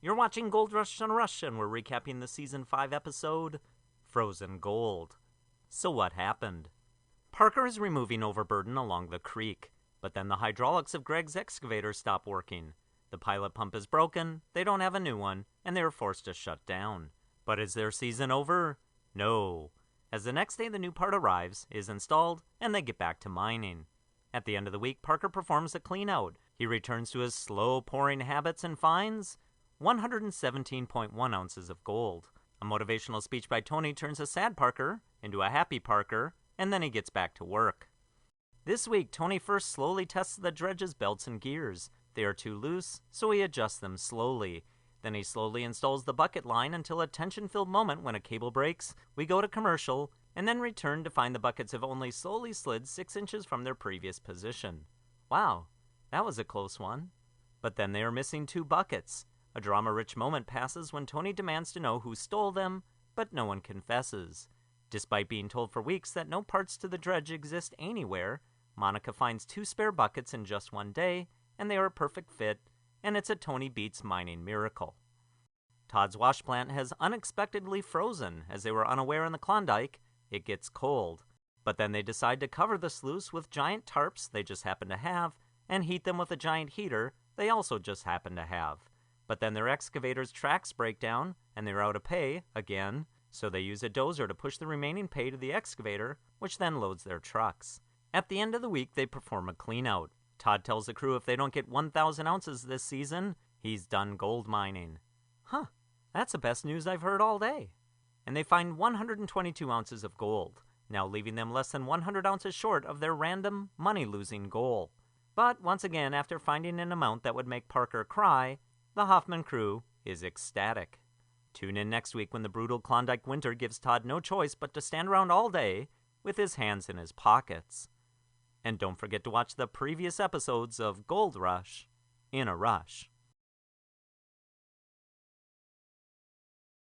You're watching Gold Rush on Rush, and we're recapping the Season 5 episode, Frozen Gold. So what happened? Parker is removing overburden along the creek, but then the hydraulics of Greg's excavator stop working. The pilot pump is broken, they don't have a new one, and they are forced to shut down. But is their season over? No. As the next day the new part arrives, is installed, and they get back to mining. At the end of the week, Parker performs a clean-out. He returns to his slow-pouring habits and finds 117.1 ounces of gold. A motivational speech by Tony turns a sad Parker into a happy Parker, and then he gets back to work. This week, Tony first slowly tests the dredge's belts and gears. They are too loose, so he adjusts them slowly. Then he slowly installs the bucket line until a tension-filled moment when a cable breaks. We go to commercial, and then return to find the buckets have only slowly slid 6 inches from their previous position. Wow, that was a close one. But then they are missing 2 buckets. A drama-rich moment passes when Tony demands to know who stole them, but no one confesses. Despite being told for weeks that no parts to the dredge exist anywhere, Monica finds 2 spare buckets in just one day, and they are a perfect fit, and it's a Tony Beats mining miracle. Todd's wash plant has unexpectedly frozen as they were unaware in the Klondike. It gets cold. But then they decide to cover the sluice with giant tarps they just happen to have, and heat them with a giant heater they also just happen to have. But then their excavator's tracks break down, and they're out of pay, again, so they use a dozer to push the remaining pay to the excavator, which then loads their trucks. At the end of the week, they perform a clean-out. Todd tells the crew if they don't get 1,000 ounces this season, he's done gold mining. Huh, that's the best news I've heard all day. And they find 122 ounces of gold, now leaving them less than 100 ounces short of their random, money-losing goal. But once again, after finding an amount that would make Parker cry, the Hoffman crew is ecstatic. Tune in next week when the brutal Klondike winter gives Todd no choice but to stand around all day with his hands in his pockets. And don't forget to watch the previous episodes of Gold Rush in a Rush.